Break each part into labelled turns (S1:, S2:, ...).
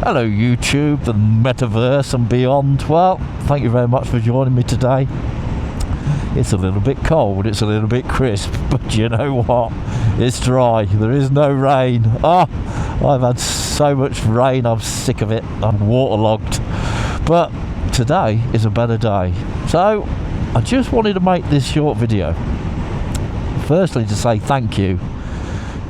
S1: Hello YouTube, the metaverse and beyond. Well, thank you very much for joining me today. It's a little bit cold, it's a little bit crisp, but you know what? It's dry, there is no rain. I've had so much rain, I'm sick of it, I'm waterlogged. But today is a better day. So, I just wanted to make this short video. Firstly, to say thank you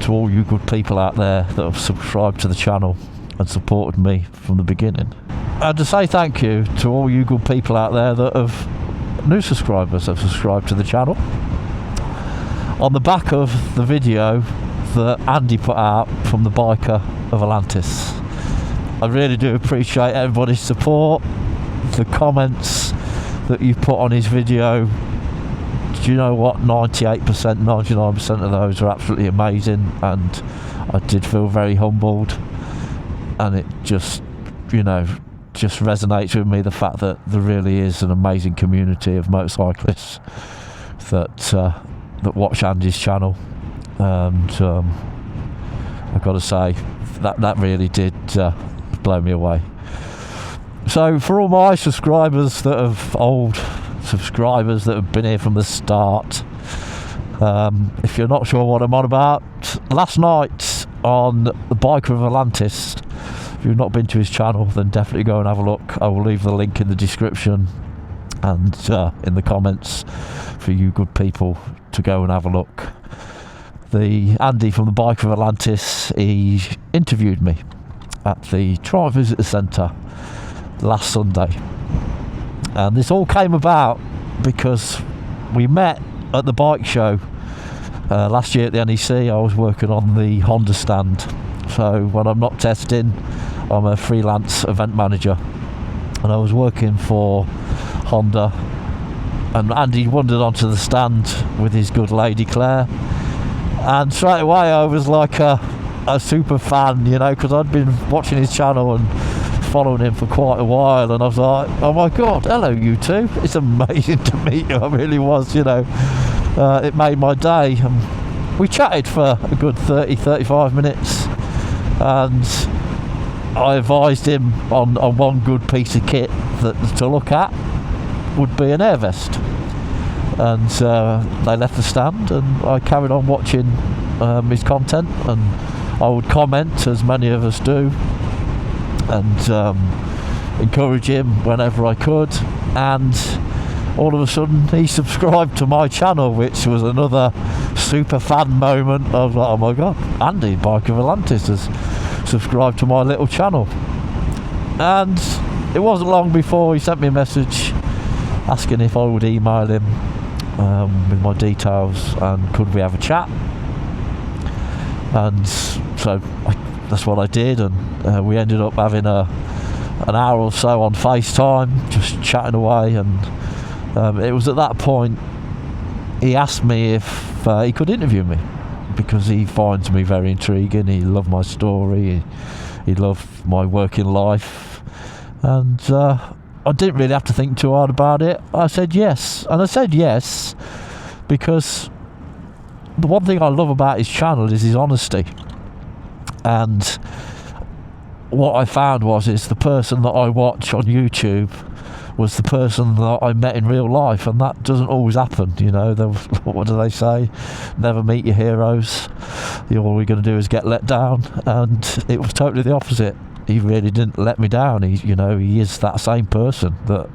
S1: to all you good people out there that have subscribed to the channel and supported me from the beginning. And to say thank you to all you good people out there that have new subscribers have subscribed to the channel. On the back of the video that Andy put out from the biker of Atlantis. I really do appreciate everybody's support, the comments that you put on his video. Do you know what? 98%, 99% of those are absolutely amazing, and I did feel very humbled. And it just, you know, just resonates with me, the fact that there really is an amazing community of motorcyclists that watch Andy's channel. And I've got to say, that really did blow me away. So for all my subscribers that have old subscribers that have been here from the start, if you're not sure what I'm on about, last night on the biker of Atlantis, if you've not been to his channel, then definitely go and have a look. I will leave the link in the description and in the comments for you good people to go and have a look. The Andy from the biker of Atlantis, he interviewed me at the Tri Visitor Centre last Sunday. And this all came about because we met at the bike show last year at the NEC. I was working on the Honda stand. So when I'm not testing, I'm a freelance event manager. And I was working for Honda. And Andy wandered onto the stand with his good lady Claire. And straight away I was like a super fan, you know, because I'd been watching his channel and following him for quite a while, and I was like, oh my god, hello you two, it's amazing to meet you. I really was, you know. It made my day. We chatted for a good 30-35 minutes, and I advised him on one good piece of kit that to look at would be an air vest. And they left the stand, and I carried on watching his content, and I would comment, as many of us do, and encourage him whenever I could. And all of a sudden he subscribed to my channel, which was another super fan moment. I was like, oh my god, Andy, biker of Atlantis, has subscribed to my little channel. And it wasn't long before he sent me a message asking if I would email him with my details and could we have a chat. And so that's what I did, and we ended up having an hour or so on FaceTime, just chatting away. And it was at that point he asked me if he could interview me, because he finds me very intriguing. He loved my story, he loved my working life, and I didn't really have to think too hard about it. I said yes, and I said yes because the one thing I love about his channel is his honesty. And what I found is the person that I watch on YouTube was the person that I met in real life, and that doesn't always happen, you know. What do they say? Never meet your heroes. All we're going to do is get let down. And it was totally the opposite. He really didn't let me down. He is that same person that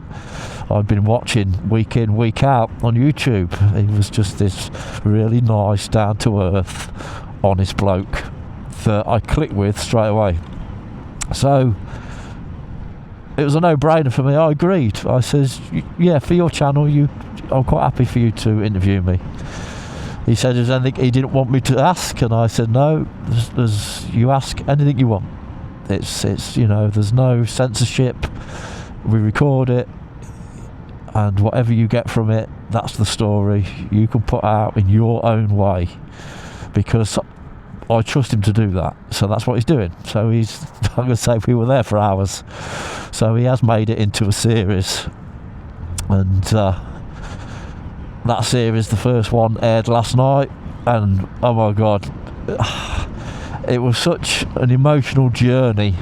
S1: I've been watching week in, week out on YouTube. He was just this really nice, down to earth, honest bloke that I clicked with straight away. So it was a no-brainer for me. I agreed. I says, yeah, for your channel, I'm quite happy for you to interview me. He said, is there anything he didn't want me to ask? And I said, no, you ask anything you want. It's you know, there's no censorship. We record it, and whatever you get from it, that's the story you can put out in your own way, because I trust him to do that. So that's what he's doing. So I'm going to say we were there for hours. So he has made it into a series, and that series, the first one, aired last night, and oh my god, it was such an emotional journey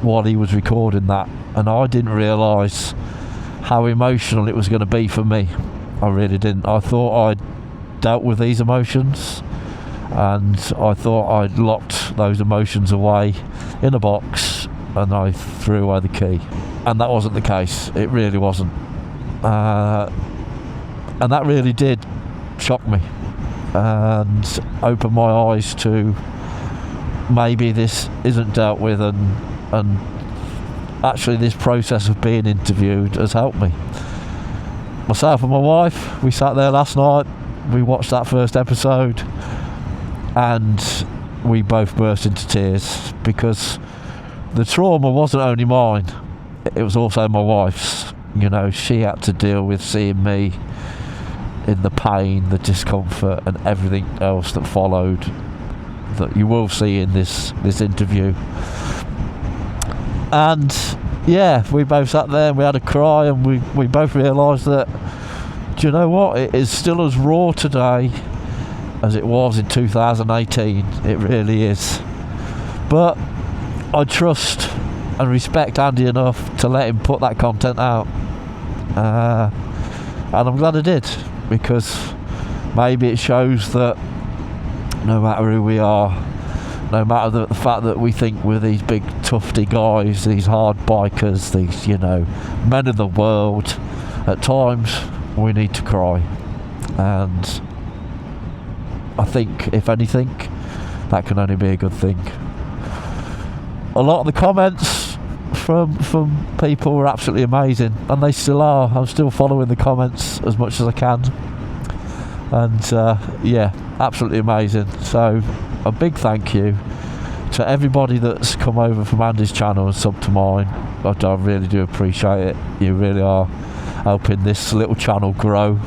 S1: while he was recording that, and I didn't realise how emotional it was going to be for me. I really didn't. I thought I'd dealt with these emotions, and I thought I'd locked those emotions away in a box, and I threw away the key. And that wasn't the case. It really wasn't. And that really did shock me and open my eyes to maybe this isn't dealt with, and actually this process of being interviewed has helped me. Myself and my wife, we sat there last night, we watched that first episode, and we both burst into tears, because the trauma wasn't only mine, it was also my wife's. You know, she had to deal with seeing me in the pain, the discomfort, and everything else that followed, that you will see in this interview. And yeah, we both sat there and we had a cry, and we both realised that, do you know what, it is still as raw today as it was in 2018. It really is. But I trust and respect Andy enough to let him put that content out, and I'm glad I did, because maybe it shows that no matter who we are, no matter the fact that we think we're these big tufty guys, these hard bikers, these, you know, men of the world, at times we need to cry. And I think, if anything, that can only be a good thing. A lot of the comments from people were absolutely amazing, and they still are. I'm still following the comments as much as I can, and yeah, absolutely amazing. So a big thank you to everybody that's come over from Andy's channel and subbed to mine. I really do appreciate it. You really are helping this little channel grow,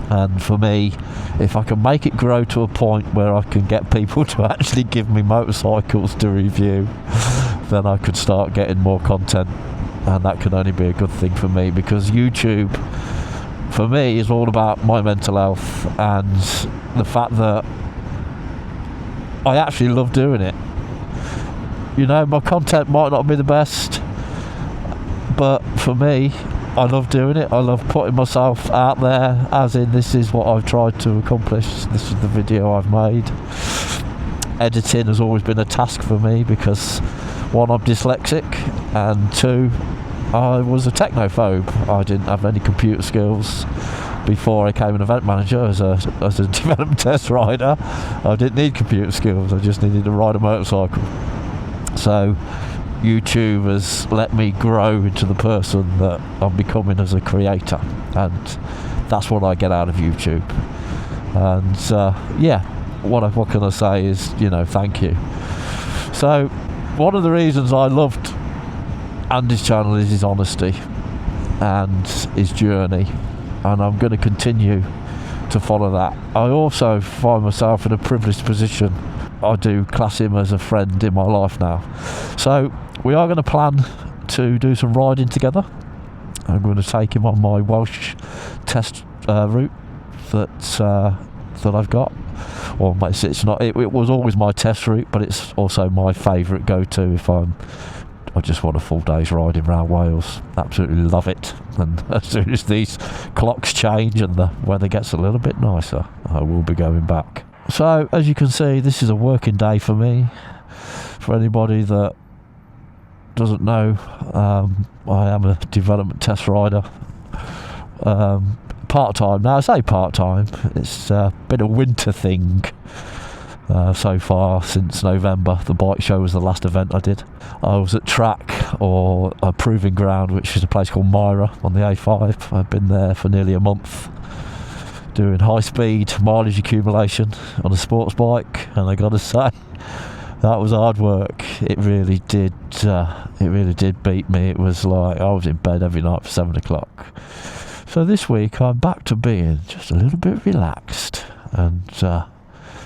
S1: and for me, if I can make it grow to a point where I can get people to actually give me motorcycles to review, then I could start getting more content, and that can only be a good thing for me, because YouTube for me is all about my mental health and the fact that I actually love doing it. You know, my content might not be the best, but for me, I love doing it. I love putting myself out there, as in, this is what I've tried to accomplish. This is the video I've made. Editing has always been a task for me, because one, I'm dyslexic, and two, I was a technophobe. I didn't have any computer skills before I became an event manager as a development test rider. I didn't need computer skills, I just needed to ride a motorcycle. So YouTube has let me grow into the person that I'm becoming as a creator, and that's what I get out of YouTube. And yeah, what can I say is, you know, thank you. So one of the reasons I loved Andy's channel is his honesty and his journey, and I'm going to continue to follow that. I also find myself in a privileged position. I do class him as a friend in my life now. So we are going to plan to do some riding together. I'm going to take him on my Welsh test route that I've got. Well, it's not. It was always my test route, but it's also my favourite go-to if I just want a full day's riding around Wales. Absolutely love it. And as soon as these clocks change and the weather gets a little bit nicer, I will be going back. So as you can see, this is a working day for me. For anybody that doesn't know, I am a development test rider, part-time. Now I say part-time, it's been a winter thing so far since November. The bike show was the last event I did. I was at track, or a proving ground, which is a place called Myra on the A5. I've been there for nearly a month doing high speed mileage accumulation on a sports bike, and I gotta say, that was hard work. It really did beat me. It was like I was in bed every night for 7 o'clock. So this week I'm back to being just a little bit relaxed and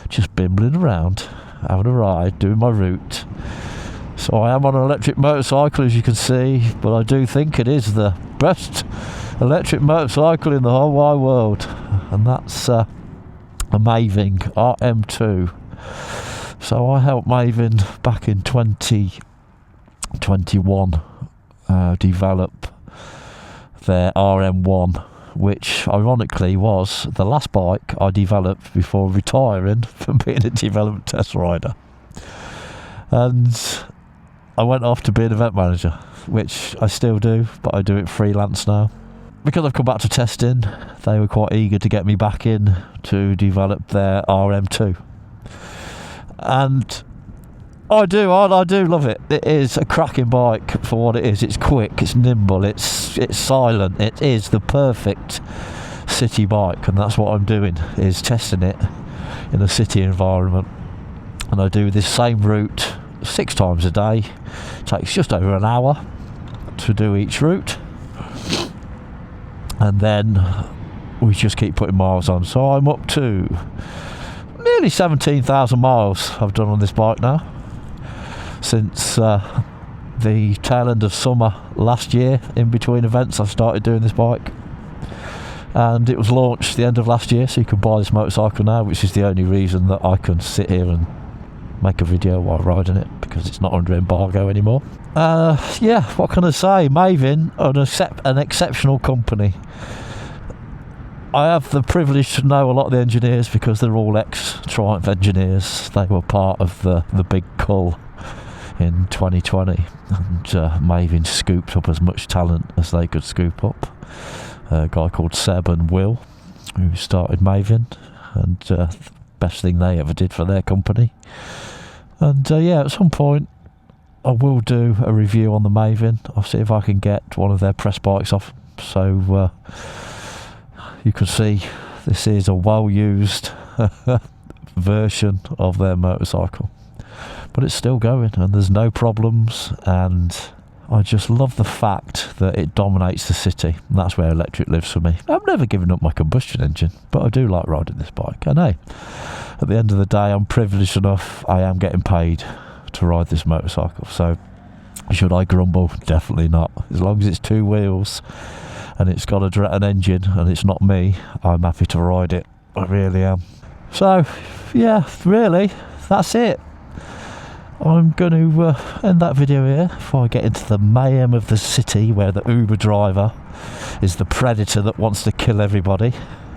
S1: just bimbling around, having a ride, doing my route. So I am on an electric motorcycle, as you can see, but I do think it is the best electric motorcycle in the whole wide world, and that's a Maving RM2. So I helped Maving back in 20 21 develop their RM1, which ironically was the last bike I developed before retiring from being a development test rider. And I went off to be an event manager, which I still do, but I do it freelance now. Because I've come back to testing, they were quite eager to get me back in to develop their RM2. And I do love it. It is a cracking bike for what it is. It's quick, it's nimble, it's silent. It is the perfect city bike, and that's what I'm doing, is testing it in a city environment. And I do this same route 6 times a day. It takes just over an hour to do each route, and then we just keep putting miles on. So I'm up to nearly 17,000 miles I've done on this bike now, since the tail end of summer last year. In between events I started doing this bike, and it was launched the end of last year, so you can buy this motorcycle now, which is the only reason that I can sit here and make a video while riding it, because it's not under embargo anymore. Yeah, what can I say? Maven are an exceptional company. I have the privilege to know a lot of the engineers because they're all ex-Triumph engineers. They were part of the big cull in 2020, and Maven scooped up as much talent as they could scoop up. A guy called Seb and Will, who started Maven, and the best thing they ever did for their company. And yeah, at some point I will do a review on the Maven. I'll see if I can get one of their press bikes off, so you can see this is a well-used version of their motorcycle, but it's still going and there's no problems. And I just love the fact that it dominates the city, and that's where electric lives for me. I've never given up my combustion engine, but I do like riding this bike. I know at the end of the day I'm privileged enough, I am getting paid to ride this motorcycle, so should I grumble? Definitely not. As long as it's 2 wheels and it's got an engine and it's not me, I'm happy to ride it. I really am. So yeah, really, that's it. I'm going to end that video here before I get into the mayhem of the city, where the Uber driver is the predator that wants to kill everybody.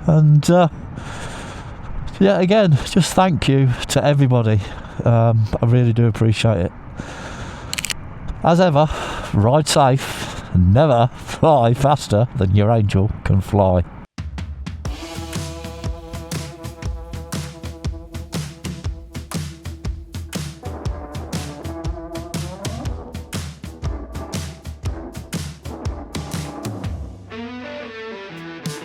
S1: And yeah, again, just thank you to everybody. I really do appreciate it. As ever, ride safe and never fly faster than your angel can fly.